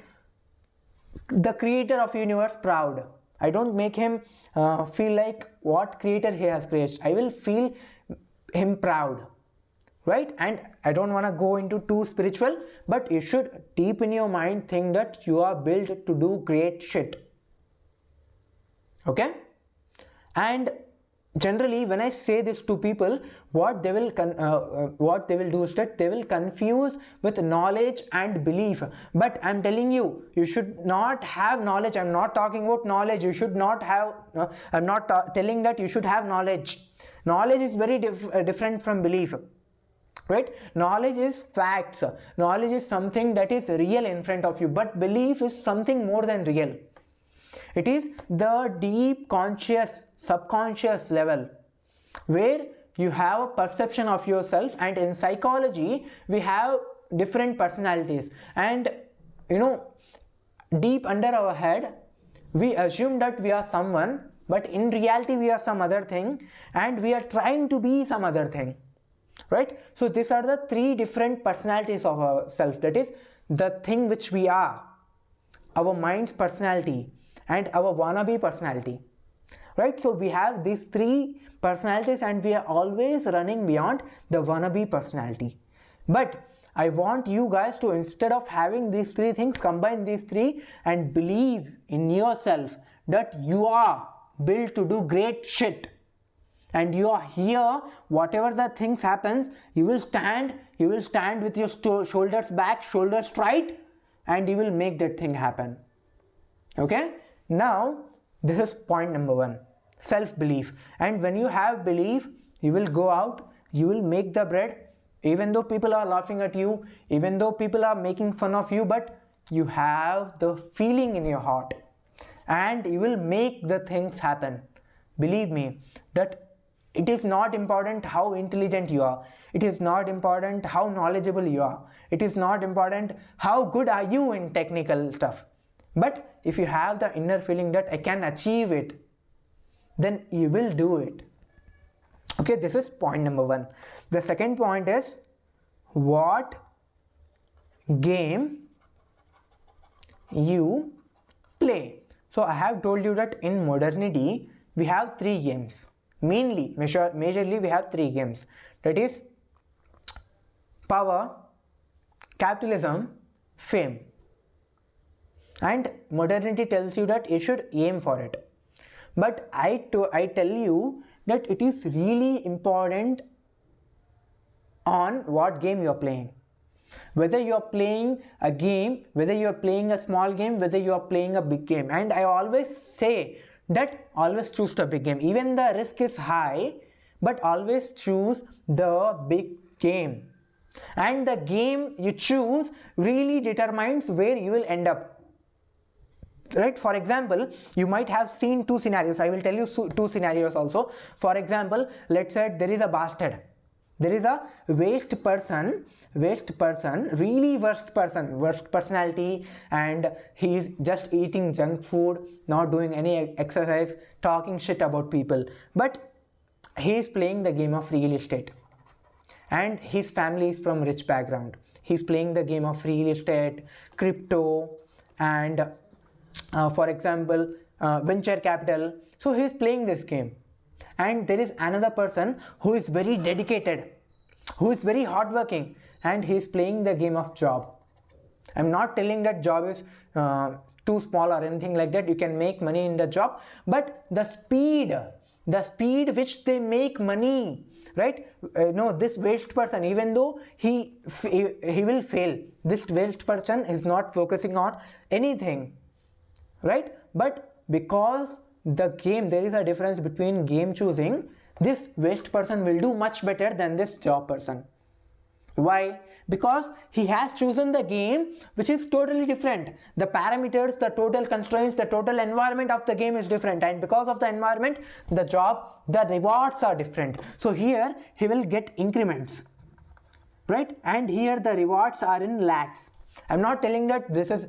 the creator of universe proud. I don't make him feel like what creator he has created. I will feel him proud, right? And I don't want to go into too spiritual, but you should deep in your mind think that you are built to do great shit. Okay? And generally when I say this to people, what they will do is that they will confuse with knowledge and belief. But I'm telling you, you should not have knowledge. I'm not talking about knowledge. You should not have, I'm not telling that you should have knowledge. Knowledge is very different from belief, right? Knowledge is facts. Knowledge is something that is real in front of you, but belief is something more than real. It is the deep conscious, subconscious level where you have a perception of yourself. And in psychology we have different personalities, and you know, deep under our head we assume that we are someone, but in reality we are some other thing, and we are trying to be some other thing, right? So these are the three different personalities of ourself. That is the thing which we are, our mind's personality, and our wannabe personality, right? So we have these three personalities, and we are always running beyond the wannabe personality. But I want you guys to, instead of having these three things, combine these three and believe in yourself that you are built to do great shit, and you are here. Whatever the things happens, you will stand with your shoulders back, shoulders straight, and you will make that thing happen. Okay, now this is point number one, self-belief. And when you have belief, you will go out, you will make the bread, even though people are laughing at you, even though people are making fun of you, but you have the feeling in your heart, and you will make the things happen. Believe me that it is not important how intelligent you are. It is not important how knowledgeable you are. It is not important how good are you in technical stuff. But if you have the inner feeling that I can achieve it, then you will do it. Okay, this is point number one. The second point is what game you play. So I have told you that in modernity we have three games. Majorly we have three games. That is power, capitalism, fame. And modernity tells you that you should aim for it. But I tell you that it is really important on what game you are playing. Whether you are playing a game, whether you are playing a small game, whether you are playing a big game. And I always say that always choose the big game. Even the risk is high, but always choose the big game. And the game you choose really determines where you will end up. Right? For example, you might have seen two scenarios. I will tell you two scenarios also. For example, let's say there is a bastard. There is a waste person, really worst personality, and he is just eating junk food, not doing any exercise, talking shit about people. But he is playing the game of real estate, and his family is from rich background. He's playing the game of real estate, crypto, and for example, venture capital. So he's playing this game. And there is another person who is very dedicated, who is very hardworking, and he is playing the game of job. I'm not telling that job is too small or anything like that. You can make money in the job, but the speed which they make money, right? No, this waste person, even though he will fail, this waste person is not focusing on anything, right? But because the game, there is a difference between game choosing, this waste person will do much better than this job person. Why? Because he has chosen the game which is totally different. The parameters, the total constraints, the total environment of the game is different, and because of the environment, the job, the rewards are different. So here he will get increments, right? And here the rewards are in lakhs. I'm not telling that this is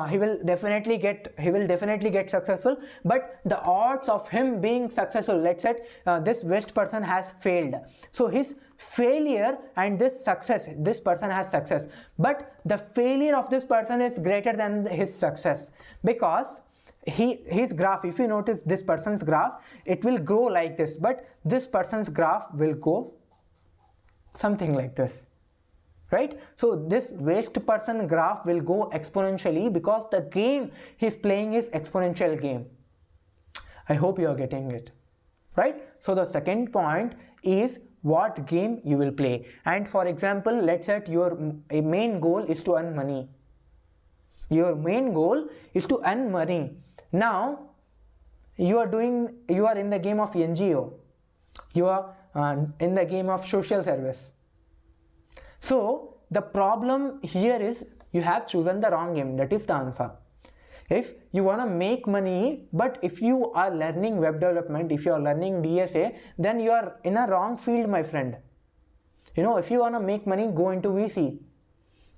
he will definitely get successful, but the odds of him being successful, let's say this waste person has failed, so his failure and this success, this person has success, but the failure of this person is greater than his success, because his graph, if you notice this person's graph, it will grow like this, but this person's graph will go something like this, right? So this waste person graph will go exponentially because the game he's playing is exponential game. I hope you are getting it, right? So the second point is what game you will play. And for example, let's say your main goal is to earn money. Your main goal is to earn money. Now you are in the game of NGO, you are in the game of social service. So the problem here is you have chosen the wrong game. That is the answer. If you want to make money, but if you are learning web development, if you are learning DSA, then you are in a wrong field, my friend. You know, if you want to make money, go into VC,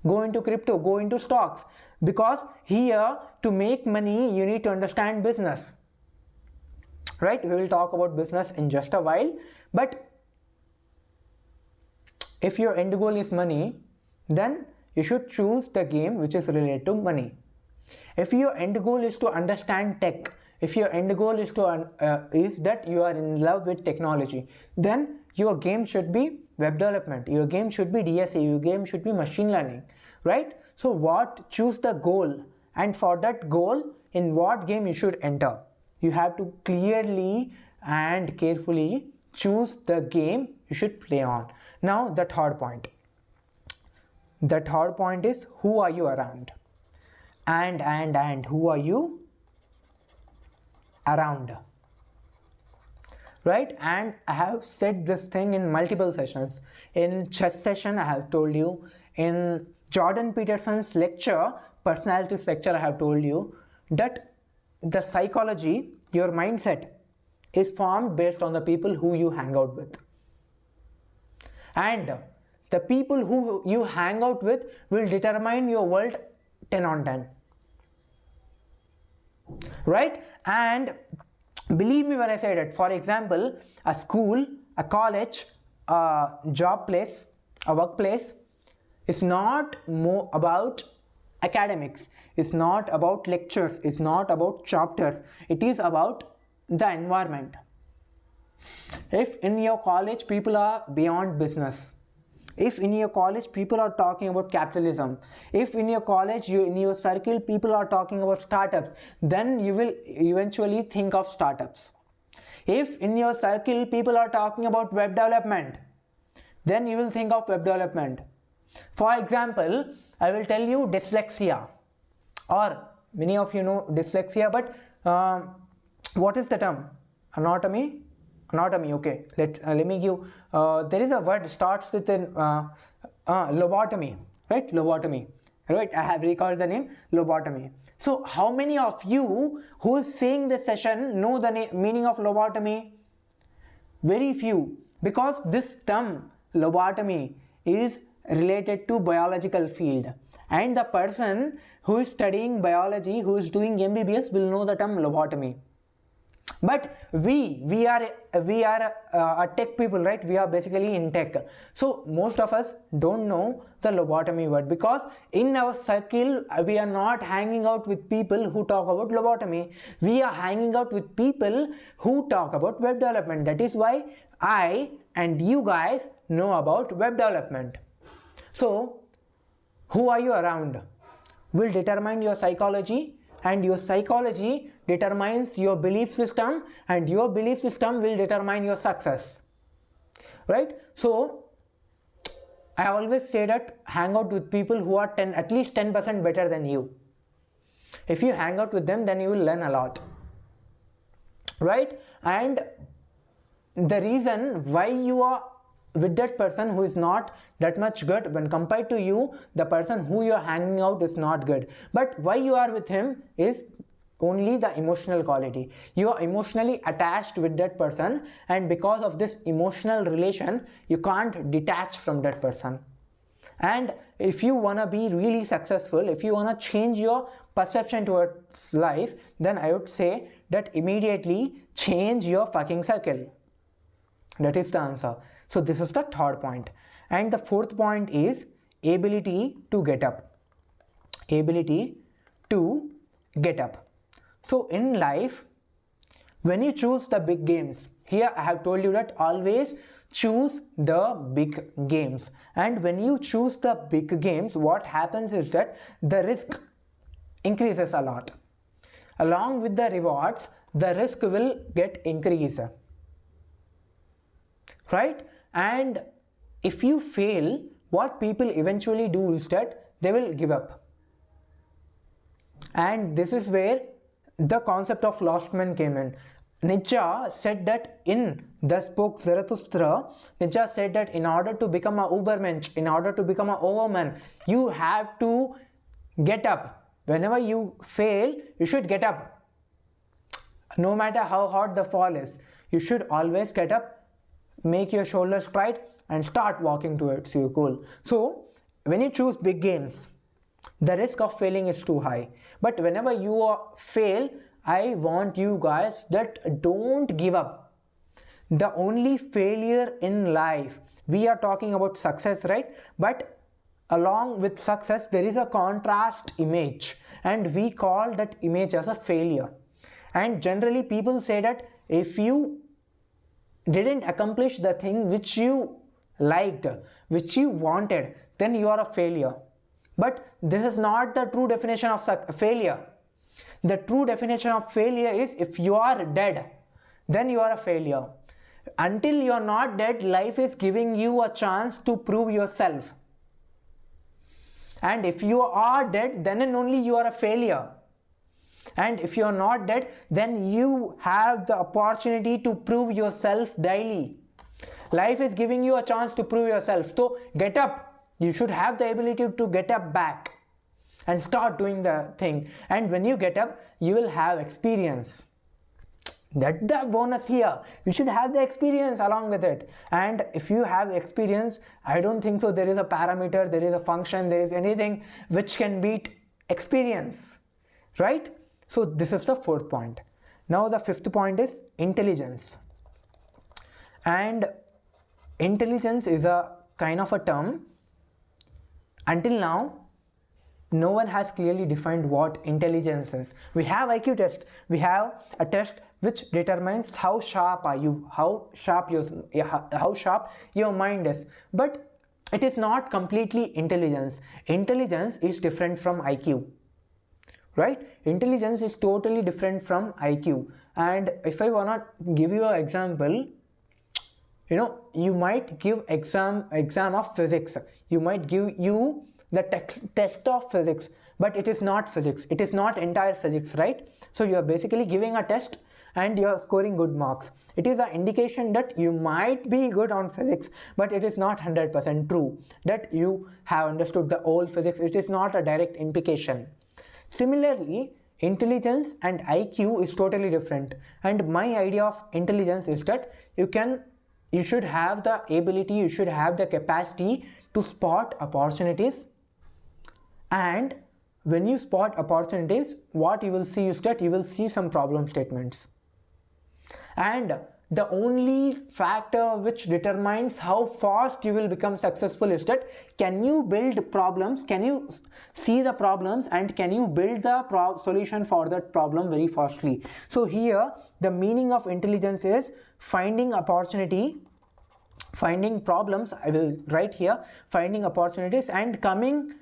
go into crypto, go into stocks, because here to make money you need to understand business, right? We will talk about business in just a while, but if your end goal is money, then you should choose the game which is related to money. If your end goal is to understand tech, if your end goal is that you are in love with technology, then your game should be web development, your game should be DSA, your game should be machine learning, right? So choose the goal, and for that goal, in what game you should enter. You have to clearly and carefully choose the game you should play on. Now the third point. The third point is who are you around? And who are you around? Right? And I have said this thing in multiple sessions. In chess session, I have told you. In Jordan Peterson's lecture, personalities lecture, I have told you that the psychology, your mindset, is formed based on the people who you hang out with. And the people who you hang out with will determine your world 10 on 10. Right? And believe me when I say that, for example, a school, a college, a job place, a workplace is not more about academics, it's not about lectures, it's not about chapters, it is about the environment. If in your college people are beyond business, if in your college people are talking about capitalism, if in your college, in your circle people are talking about startups, then you will eventually think of startups. If in your circle people are talking about web development, then you will think of web development. For example, I will tell you dyslexia, or many of you know dyslexia, but what is the term? Anatomy, okay. Let me give, there is a word starts with an lobotomy, right? Lobotomy, right? I have recalled the name, lobotomy. So how many of you who is seeing this session know the meaning of lobotomy? Very few, because this term lobotomy is related to biological field, and the person who is studying biology, who is doing MBBS, will know the term lobotomy. But we are tech people, right? We are basically in tech, so most of us don't know the lobotomy word, because in our circle we are not hanging out with people who talk about lobotomy. We are hanging out with people who talk about web development. That is why I and you guys know about web development. So who are you around will determine your psychology, and your psychology determines your belief system, and your belief system will determine your success, right? So I always say that hang out with people who are at least 10% better than you. If you hang out with them, then you will learn a lot, right? And the reason why you are with that person who is not that much good when compared to you, the person who you are hanging out is not good, but why you are with him is only the emotional quality. You are emotionally attached with that person, and because of this emotional relation you can't detach from that person. And if you want to be really successful, if you want to change your perception towards life, then I would say that immediately change your fucking circle. That is the answer. So this is the third point. And the fourth point is ability to get up. Ability to get up. So in life, when you choose the big games, here I have told you that always choose the big games. And when you choose the big games, what happens is that the risk increases a lot. Along with the rewards, the risk will get increased, right? And if you fail, what people eventually do is that they will give up. And this is where the concept of lost men came in. Nietzsche said that in the Spoke Zarathustra, Nietzsche said that in order to become a Ubermensch, in order to become a overman, you have to get up. Whenever you fail, you should get up. No matter how hard the fall is, you should always get up, make your shoulders straight and start walking towards your goal. So when you choose big games, the risk of failing is too high. But whenever you fail, I want you guys that don't give up. The only failure in life, we are talking about success, right? But along with success, there is a contrast image, and we call that image as a failure. And generally people say that if you didn't accomplish the thing which you liked, which you wanted, then you are a failure. But this is not the true definition of failure. The true definition of failure is if you are dead, then you are a failure. Until you are not dead, life is giving you a chance to prove yourself. And if you are dead, then and only you are a failure. And if you are not dead, then you have the opportunity to prove yourself daily. Life is giving you a chance to prove yourself. So get up. You should have the ability to get up back and start doing the thing. And when you get up, you will have experience. That's the bonus here. You should have the experience along with it. And if you have experience, I don't think so there is a parameter, there is a function, there is anything which can beat experience, right? So this is the fourth point. Now the fifth point is intelligence. And intelligence is a kind of a term. Until now, no one has clearly defined what intelligence is. We have IQ test. We have a test which determines how sharp are you, how sharp your mind is. But it is not completely intelligence. Intelligence is different from IQ. Right? Intelligence is totally different from IQ. And if I wanna give you an example, you might give exam of physics. You might give you the test of physics, but it is not physics. It is not entire physics, right? So you are basically giving a test and you are scoring good marks. It is an indication that you might be good on physics, but it is not 100% true that you have understood the whole physics. It is not a direct implication. Similarly, intelligence and IQ is totally different. And my idea of intelligence is that you can you should have the ability, you should have the capacity to spot opportunities. And when you spot opportunities, what you will see is that you will see some problem statements. And the only factor which determines how fast you will become successful is that can you build problems, can you see the problems, and can you build the solution for that problem very fastly. So here the meaning of intelligence is finding opportunity, finding problems, I will write here, finding opportunities and coming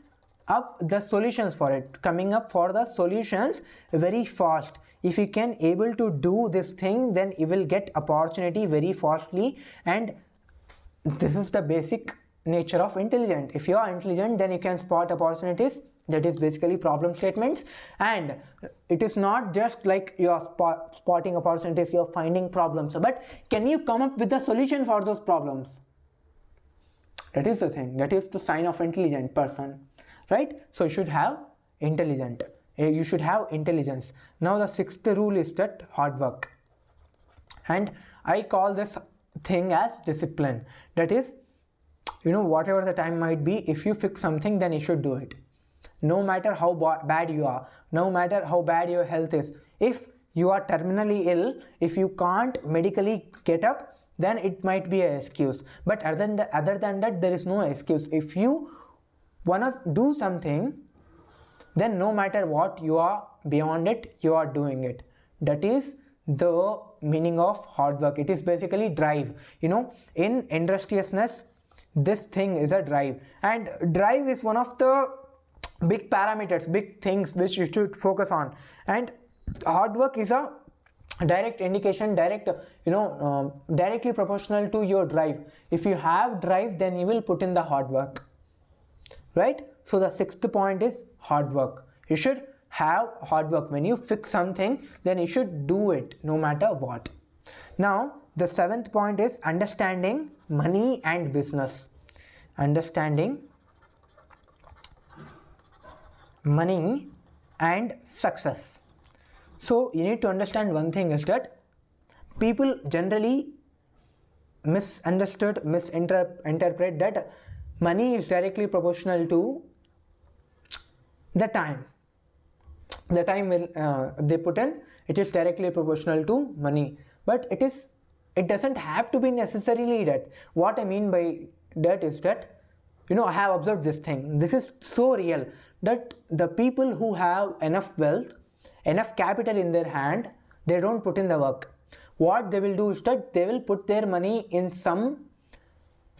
up the solutions for it, coming up for the solutions very fast. If you can able to do this thing, then you will get opportunity very fastly, and this is the basic nature of intelligent. If you are intelligent, then you can spot opportunities, that is basically problem statements. And it is not just like you are spotting opportunities, you are finding problems, but can you come up with the solution for those problems? That is the thing, that is the sign of intelligent person, right? So you should have intelligent, you should have intelligence. Now the sixth rule is that hard work, and I call this thing as discipline. That is, you know, whatever the time might be, if you fix something, then you should do it, no matter how bad you are, no matter how bad your health is. If you are terminally ill, if you can't medically get up, then it might be an excuse, but other than that there is no excuse. If you wanna do something, then no matter what, you are beyond it, you are doing it. That is the meaning of hard work. It is basically drive. You know, in industriousness, this thing is a drive, and drive is one of the big parameters, big things which you should focus on. And hard work is a direct indication, directly proportional to your drive. If you have drive, then you will put in the hard work, right? So the sixth point is hard work. You should have hard work. When you fix something, then you should do it no matter what. Now the seventh point is understanding money and business. Understanding money and success. So you need to understand one thing is that people generally misinterpret that money is directly proportional to the time will they put in, it is directly proportional to money, but it doesn't have to be necessarily that. What I mean by that is that, you know, I have observed this thing, this is so real, that the people who have enough wealth, enough capital in their hand, they don't put in the work. What they will do is that they will put their money in some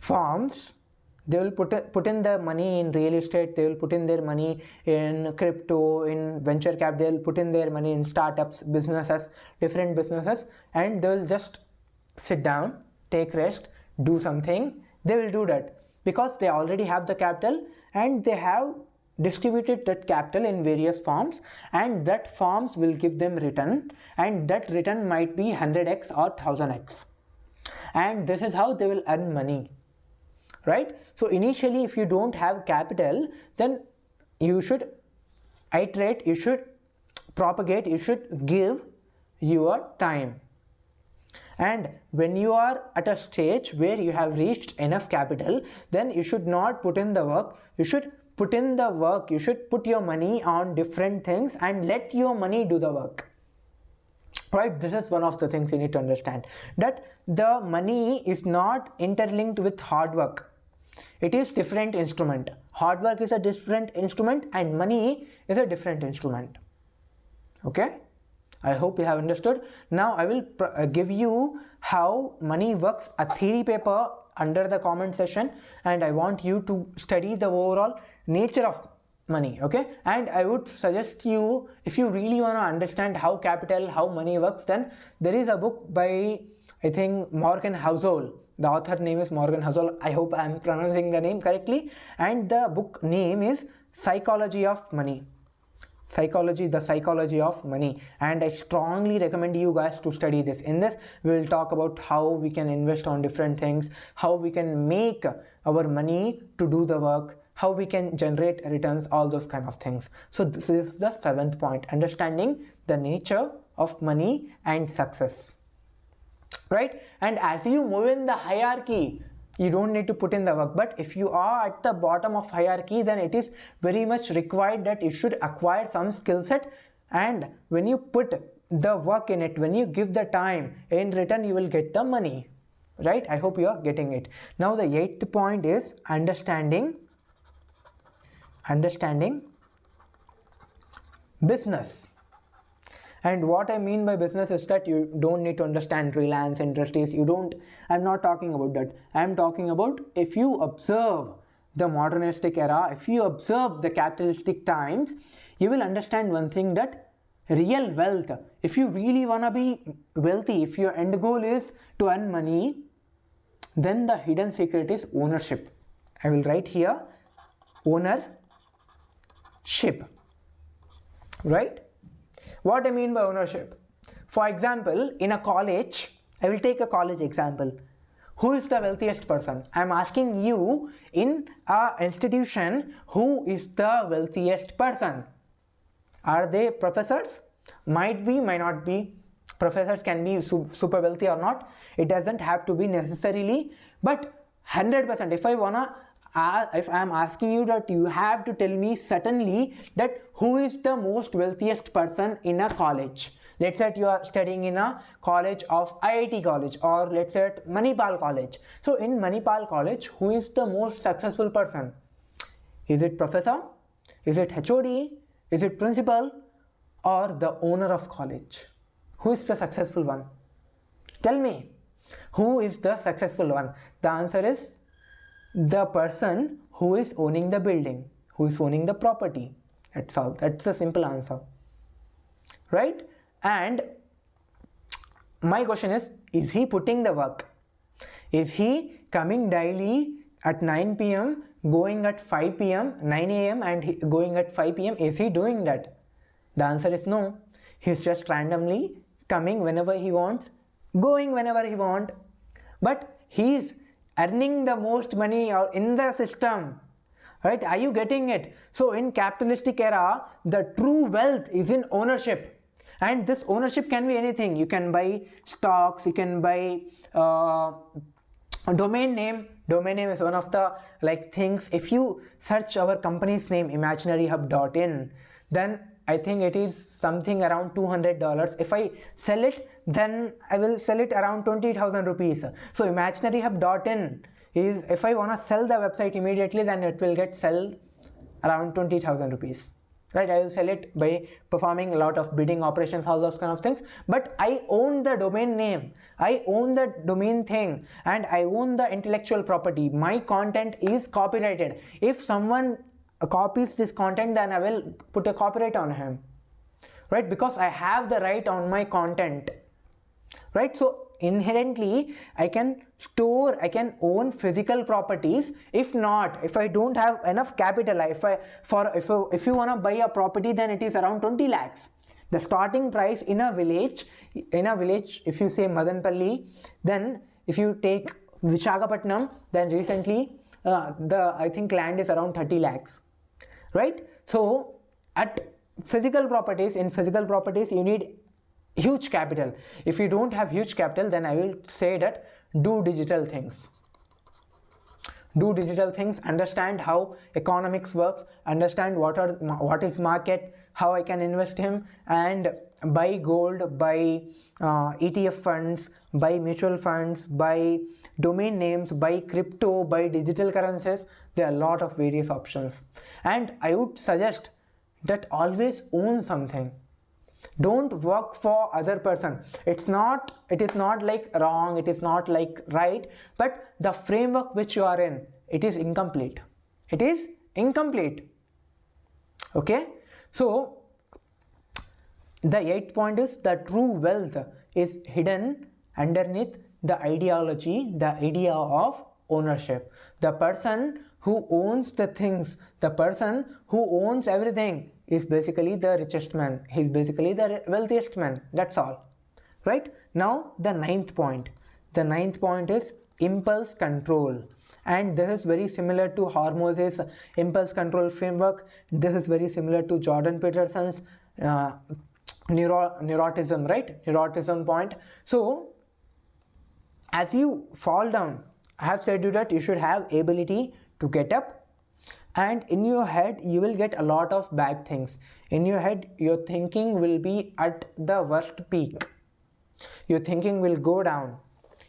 forms. They will put in the money in real estate, they will put in their money in crypto, in venture cap, they will put in their money in startups, businesses, different businesses, and they will just sit down, take rest, do something. They will do that because they already have the capital, and they have distributed that capital in various forms, and that forms will give them return, and that return might be 100x or 1000x, and this is how they will earn money, right? So initially, if you don't have capital, then you should iterate, you should propagate, you should give your time. And when you are at a stage where you have reached enough capital, then you should not put in the work, you should put in the work, you should put your money on different things and let your money do the work, right? This is one of the things you need to understand, that the money is not interlinked with hard work. It is different instrument. Hard work is a different instrument and money is a different instrument. Okay, I hope you have understood. Now I will give you how money works, a theory paper under the comment section, and I want you to study the overall nature of money. Okay, and I would suggest you, if you really want to understand how capital, how money works, then there is a book by, I think, Morgan Housel. The author name is Morgan Housel. I hope I am pronouncing the name correctly, and the book name is Psychology of Money. The psychology of money, and I strongly recommend you guys to study this. In this we will talk about how we can invest on different things, how we can make our money to do the work, how we can generate returns, all those kind of things. So this is the seventh point, understanding the nature of money and success. right? And as you move in the hierarchy, you don't need to put in the work. But if you are at the bottom of hierarchy, then it is very much required that you should acquire some skill set, and when you put the work in it, when you give the time, in return you will get the money, right? I hope you are getting it. Now the 8th point is understanding business. And what I mean by business is that you don't need to understand Reliance Industries. I'm not talking about that. I'm talking about, if you observe the modernistic era, if you observe the capitalistic times, you will understand one thing, that real wealth, if you really want to be wealthy, if your end goal is to earn money, then the hidden secret is ownership. I will write here ownership, right? What I mean by ownership, for example, in a college, I will take a college example. Who is the wealthiest person? I am asking you, in a institution, who is the wealthiest person? Are they professors? Might be, might not be. Professors can be super wealthy or not. It doesn't have to be necessarily, but 100%, if I am asking you that you have to tell me certainly that who is the most wealthiest person in a college. Let's say you are studying in a college of IIT college, or let's say at Manipal college. So in Manipal college, who is the most successful person? Is it professor? Is it HOD? Is it principal? Or the owner of college? Who is the successful one? Tell me, who is the successful one? The answer is the person who is owning the building, who is owning the property. That's all. That's a simple answer, right? And my question is he putting the work? Is he coming daily at 9 p.m, going at 5 p.m, 9 a.m, and going at 5 p.m? Is he doing that? The answer is no. He's just randomly coming whenever he wants, going whenever he wants, but he's earning the most money or in the system, right? Are you getting it? So in capitalistic era, the true wealth is in ownership. And this ownership can be anything. You can buy stocks, you can buy a domain name. Domain name is one of the things. If you search our company's name, imaginaryhub.in, then I think it is something around $200. If I sell it, then I will sell it around 20,000 rupees. So imaginaryhub.in is, if I want to sell the website immediately, then it will get sell around 20,000 rupees. Right, I will sell it by performing a lot of bidding operations, all those kind of things. But I own the domain name, I own the domain thing, and I own the intellectual property. My content is copyrighted. If someone copies this content, then I will put a copyright on him, right? Because I have the right on my content, right? So inherently I can own physical properties. If not, if I don't have enough capital, if you want to buy a property, then it is around 20 lakhs. The starting price in a village, if you say Madanpalli, then if you take Visakhapatnam, then recently I think land is around 30 lakhs, right? So in physical properties you need huge capital. If you don't have huge capital, then I will say that do digital things. Understand how economics works, understand what is market, how I can invest him, and buy gold, buy ETF funds, buy mutual funds, buy domain names, buy crypto, buy digital currencies. There are a lot of various options, and I would suggest that always own something. Don't work for other person. It is not like wrong, it is not like right, but the framework which you are in, it is incomplete. Okay, so the 8th point is the true wealth is hidden underneath the ideology, the idea of ownership. The person who owns the things, the person who owns everything, is basically the richest man. He's basically the wealthiest man. That's all, right? Now the 9th point. The 9th point is impulse control, and this is very similar to Hormozi's impulse control framework. This is very similar to Jordan Peterson's neurotism, right? Neurotism point. So as you fall down, I have said you that you should have ability to get up, and in your head you will get a lot of bad things. In your head your thinking will be at the worst peak. Your thinking will go down.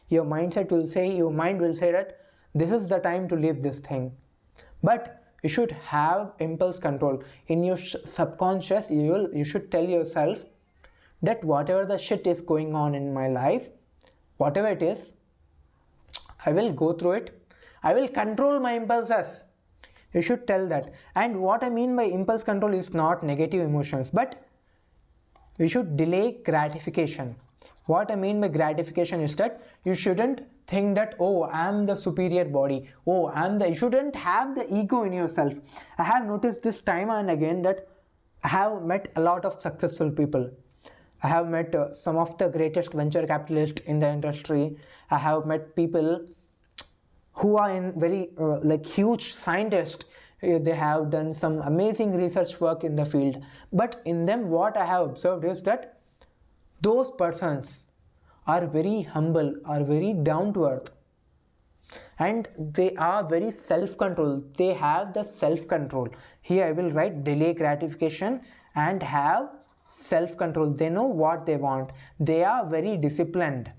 Your mind will say that this is the time to leave this thing. But you should have impulse control. In your subconscious you should tell yourself that whatever the shit is going on in my life, whatever it is, I will go through it. I will control my impulses. You should tell that. And what I mean by impulse control is not negative emotions, but we should delay gratification. What I mean by gratification is that you shouldn't think that, oh, I am the superior body, you shouldn't have the ego in yourself. I have noticed this time and again that I have met a lot of successful people. I have met some of the greatest venture capitalists in the industry. I have met people who are in very huge scientists. They have done some amazing research work in the field. But in them, what I have observed is that those persons are very humble, are very down to earth, and they are very self-controlled. They have the self-control. Here I will write delay gratification and have self-control. They know what they want. They are very disciplined.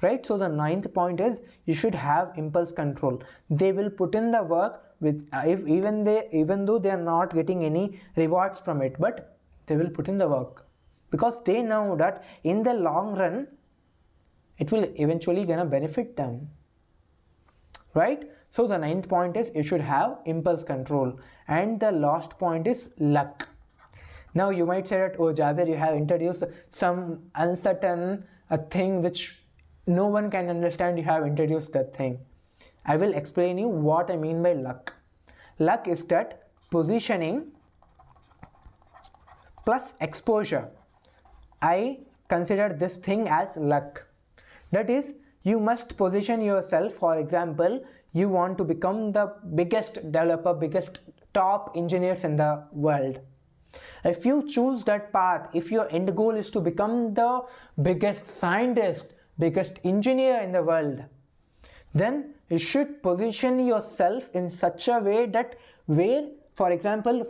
Right? So the 9th point is you should have impulse control. They will put in the work with even though they are not getting any rewards from it, but they will put in the work because they know that in the long run it will eventually gonna benefit them. Right? So the 9th point is you should have impulse control, and the last point is luck. Now you might say that, oh Jaber, you have introduced some uncertain thing which no one can understand. You have introduced that thing. I will explain you what I mean by luck. Luck is that positioning plus exposure. I consider this thing as luck. That is, you must position yourself. For example, you want to become the biggest developer, biggest top engineers in the world. If you choose that path, if your end goal is to become the biggest scientist, biggest engineer in the world, then you should position yourself in such a way that for example,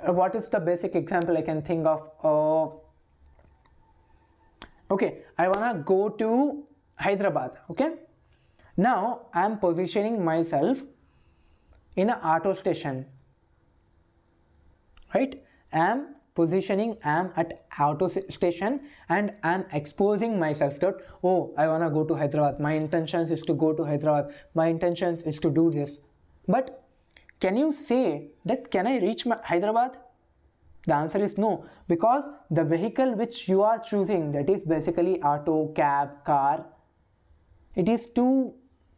what is the basic example I can think of? Okay, I wanna go to Hyderabad. Okay, now I am positioning myself in an auto station. Right? I am at auto station and I am exposing myself that, oh, I wanna go to Hyderabad. My intentions is to go to Hyderabad. My intentions is to do this. But can you say that can I reach Hyderabad? The answer is no, because the vehicle which you are choosing, that is basically auto, cab, car, it is too,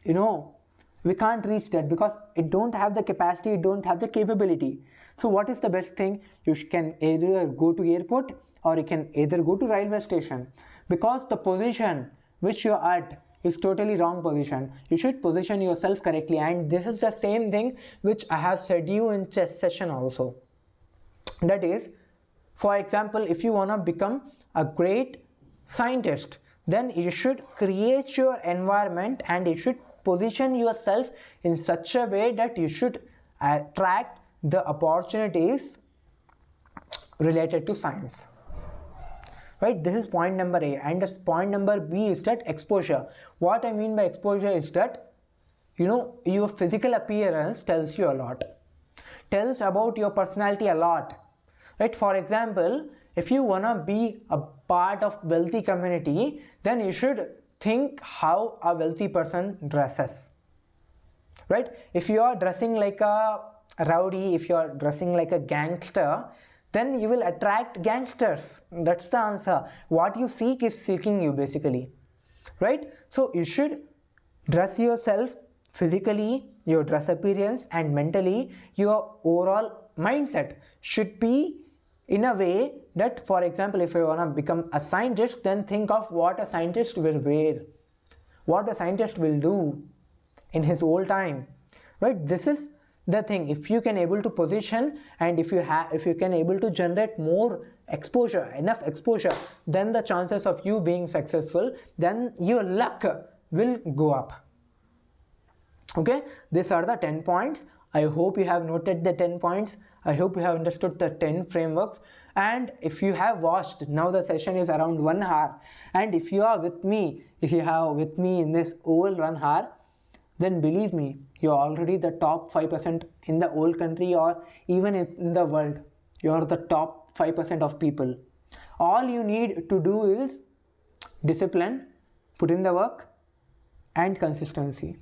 we can't reach that because it don't have the capacity, it don't have the capability. So what is the best thing? You can either go to airport or you can either go to railway station, because the position which you are at is totally wrong position. You should position yourself correctly, and this is the same thing which I have said you in chess session also. That is, for example, if you want to become a great scientist, then you should create your environment and you should position yourself in such a way that you should attract the opportunities related to science. Right? This is point number A, and this point number B is that exposure. What I mean by exposure is that your physical appearance tells you a lot, tells about your personality a lot. Right? For example, if you wanna be a part of wealthy community, then you should think how a wealthy person dresses. Right? If you are dressing like a rowdy, if you are dressing like a gangster, then you will attract gangsters. That's the answer. What you seek is seeking you basically. Right? So you should dress yourself physically, your dress appearance, and mentally your overall mindset should be in a way that, for example, if you want to become a scientist, then think of what a scientist will wear, what a scientist will do in his whole time. Right? This is the thing. If you can able to position, and if you can able to generate more exposure, enough exposure, then the chances of you being successful, then your luck will go up. Okay, these are the 10 points. I hope you have noted the 10 points. I hope you have understood the 10 frameworks. And if you have watched, now the session is around 1 hour, and if you are with me, if you have with me in this whole 1 hour, then believe me, you are already the top 5% in the whole country, or even in the world. You are the top 5% of people. All you need to do is discipline, put in the work, and consistency.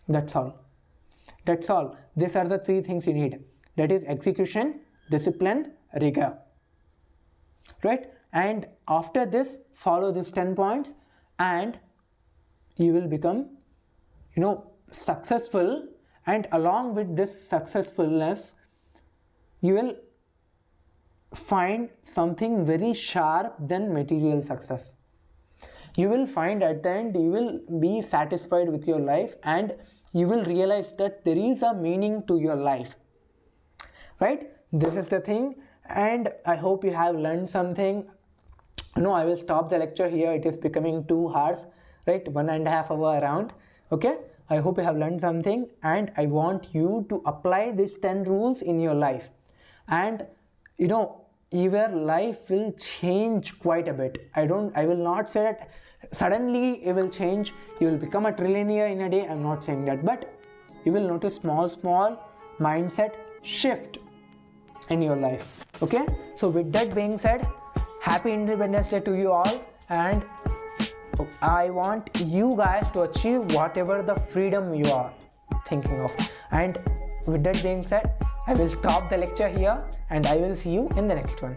That's all. That's all. These are the 3 things you need. That is execution, discipline, rigor. Right? And after this, follow these 10 points and you will become, successful. And along with this successfulness, you will find something very sharp than material success. You will find at the end, you will be satisfied with your life, and you will realize that there is a meaning to your life. Right? This is the thing, and I hope you have learned something. I will stop the lecture here. It is becoming 2 hours, right? 1.5 hours around. Okay? I hope you have learned something, and I want you to apply these 10 rules in your life. And your life will change quite a bit. I will not say that suddenly it will change, you will become a trillionaire in a day. I'm not saying that, but you will notice small mindset shift in your life. Okay, so with that being said, happy Independence Day to you all, and I want you guys to achieve whatever the freedom you are thinking of. And with that being said, I will stop the lecture here, and I will see you in the next one.